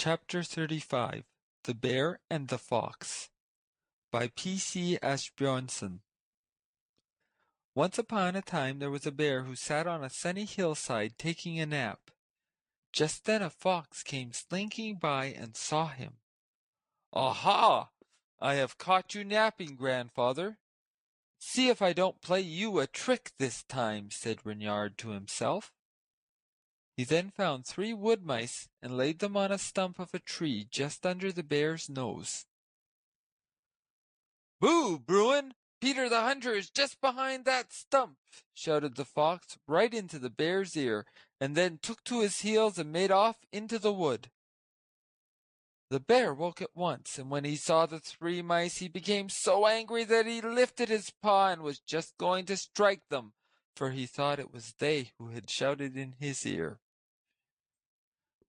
Chapter 35 The Bear and the Fox by P.C. Asbjornsen. Once upon a time there was a bear who sat on a sunny hillside taking a nap. Just then a fox came slinking by and saw him. "Aha! I have caught you napping, grandfather. See if I don't play you a trick this time," said Rignard to himself. He then found 3 wood mice and laid them on a stump of a tree just under the bear's nose. "Boo, Bruin! Peter the Hunter is just behind that stump!" shouted the fox right into the bear's ear, and then took to his heels and made off into the wood. The bear woke at once, and when he saw the 3 mice he became so angry that he lifted his paw and was just going to strike them, for he thought it was they who had shouted in his ear.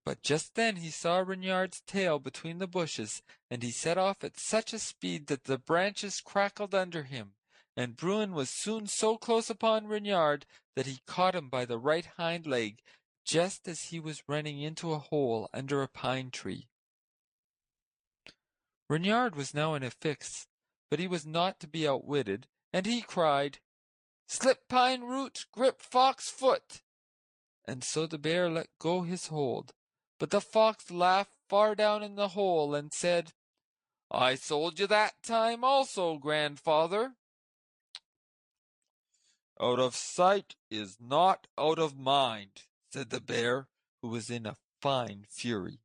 But just then he saw Rignard's tail between the bushes, and he set off at such a speed that the branches crackled under him, and Bruin was soon so close upon Rignard that he caught him by the right hind leg, just as he was running into a hole under a pine tree. Rignard was now in a fix, but he was not to be outwitted, and he cried, "Slip pine root, grip fox foot!" And so the bear let go his hold. But the fox laughed far down in the hole and said, "I sold you that time also, grandfather." "Out of sight is not out of mind," said the bear, who was in a fine fury.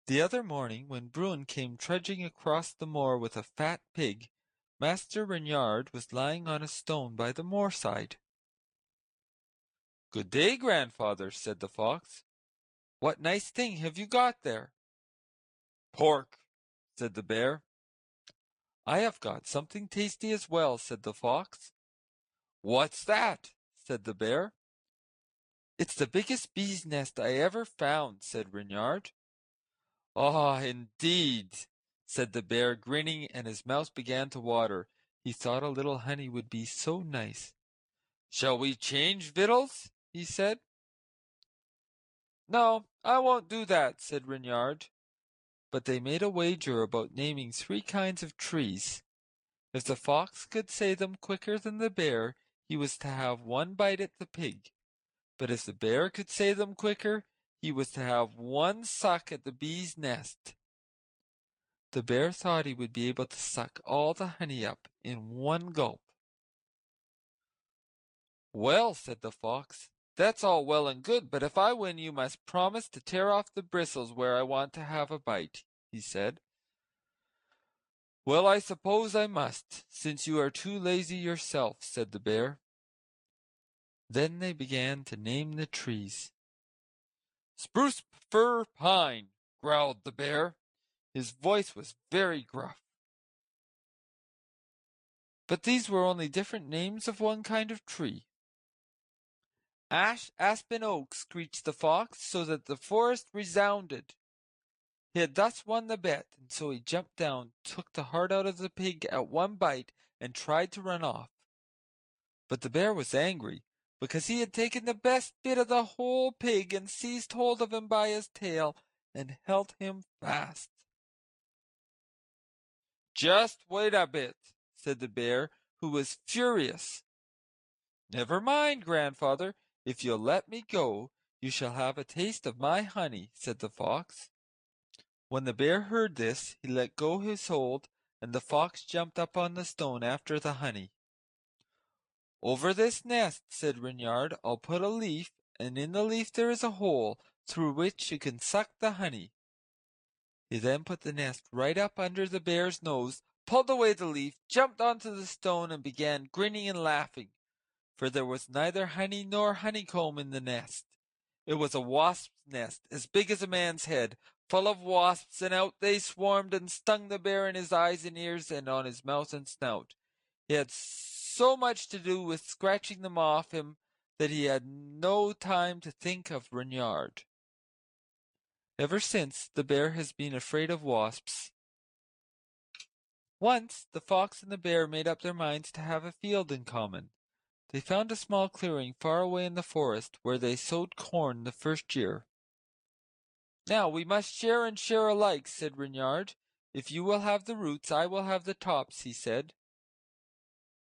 The other morning, when Bruin came trudging across the moor with a fat pig, Master Rignard was lying on a stone by the moorside. "Good day, grandfather," said the fox. "What nice thing have you got there?" "Pork," said the bear. "I have got something tasty as well," said the fox. "What's that?" said the bear. "It's the biggest bee's nest I ever found," said Rignard. "Ah, indeed," said the bear, grinning, and his mouth began to water. He thought a little honey would be so nice. "Shall we change victuals?" he said. "No, I won't do that," said Rignard. But they made a wager about naming 3 kinds of trees. If the fox could say them quicker than the bear, he was to have 1 bite at the pig. But if the bear could say them quicker, he was to have 1 suck at the bee's nest. The bear thought he would be able to suck all the honey up in 1 gulp. "Well," said the fox, "that's all well and good, but if I win you must promise to tear off the bristles where I want to have a bite," he said. "Well, I suppose I must, since you are too lazy yourself," said the bear. Then they began to name the trees. "Spruce, fir, pine," growled the bear. His voice was very gruff. But these were only different names of 1 kind of tree. "Ash, aspen, oak," screeched the fox, so that the forest resounded. He had thus won the bet, and so he jumped down, took the heart out of the pig at 1 bite, and tried to run off. But the bear was angry, because he had taken the best bit of the whole pig and seized hold of him by his tail and held him fast. "Just wait a bit," said the bear, who was furious. "Never mind, grandfather. If you'll let me go, you shall have a taste of my honey," said the fox. When the bear heard this, he let go his hold, and the fox jumped up on the stone after the honey. "Over this nest," said Rignard, "I'll put a leaf, and in the leaf there is a hole, through which you can suck the honey." He then put the nest right up under the bear's nose, pulled away the leaf, jumped onto the stone, and began grinning and laughing, for there was neither honey nor honeycomb in the nest. It was a wasp's nest, as big as a man's head, full of wasps, and out they swarmed and stung the bear in his eyes and ears, and on his mouth and snout. He had so much to do with scratching them off him that he had no time to think of Rignard. Ever since, the bear has been afraid of wasps. Once the fox and the bear made up their minds to have a field in common. They found a small clearing far away in the forest, where they sowed corn the first year. "Now we must share and share alike," said Rignard. "If you will have the roots, I will have the tops," he said.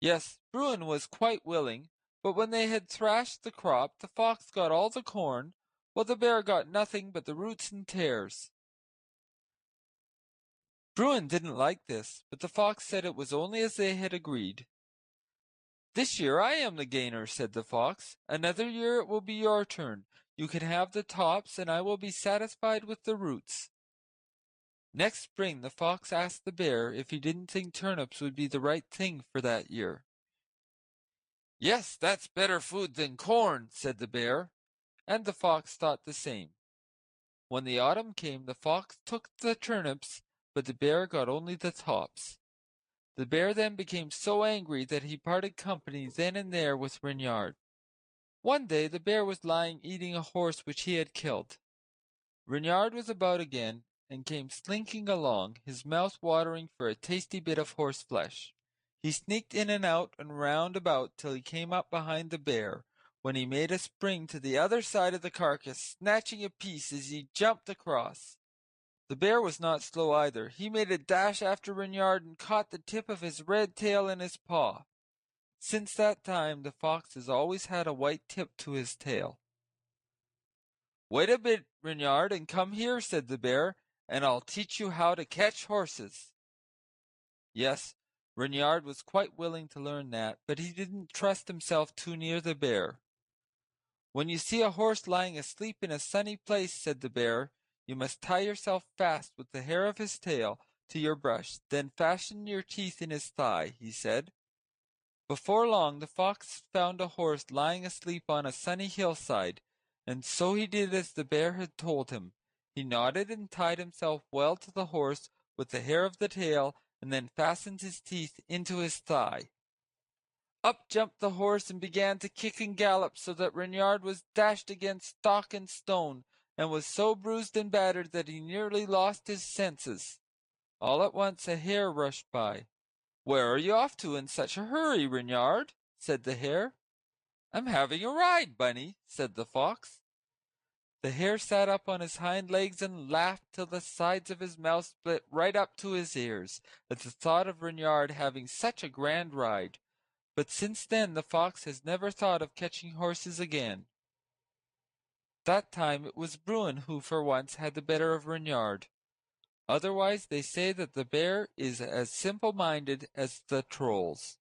Yes, Bruin was quite willing, but when they had thrashed the crop, the fox got all the corn, while the bear got nothing but the roots and tares. Bruin didn't like this, but the fox said it was only as they had agreed. "This year I am the gainer," said the fox. "Another year it will be your turn. You can have the tops, and I will be satisfied with the roots." Next spring the fox asked the bear if he didn't think turnips would be the right thing for that year. "Yes, that's better food than corn," said the bear, and the fox thought the same. When the autumn came the fox took the turnips, but the bear got only the tops. The bear then became so angry that he parted company then and there with Rignard. One day the bear was lying eating a horse which he had killed. Rignard was about again, and came slinking along, his mouth watering for a tasty bit of horse flesh. He sneaked in and out and round about till he came up behind the bear, when he made a spring to the other side of the carcass, snatching a piece as he jumped across. The bear was not slow either. He made a dash after Rignard and caught the tip of his red tail in his paw. Since that time the fox has always had a white tip to his tail. "Wait a bit, Rignard, and come here," said the bear, "and I'll teach you how to catch horses." Yes, Rignard was quite willing to learn that, but he didn't trust himself too near the bear. "When you see a horse lying asleep in a sunny place," said the bear, "you must tie yourself fast with the hair of his tail to your brush, then fasten your teeth in his thigh," he said. Before long the fox found a horse lying asleep on a sunny hillside, and so he did as the bear had told him. He nodded and tied himself well to the horse with the hair of the tail, and then fastened his teeth into his thigh. Up jumped the horse and began to kick and gallop, so that Rignard was dashed against stock and stone, and was so bruised and battered that he nearly lost his senses. All at once a hare rushed by. "Where are you off to in such a hurry, Rignard?" said the hare. "I'm having a ride, Bunny," said the fox. The hare sat up on his hind legs and laughed till the sides of his mouth split right up to his ears, at the thought of Rignard having such a grand ride. But since then the fox has never thought of catching horses again. That time it was Bruin who for once had the better of Rignard. Otherwise they say that the bear is as simple-minded as the trolls.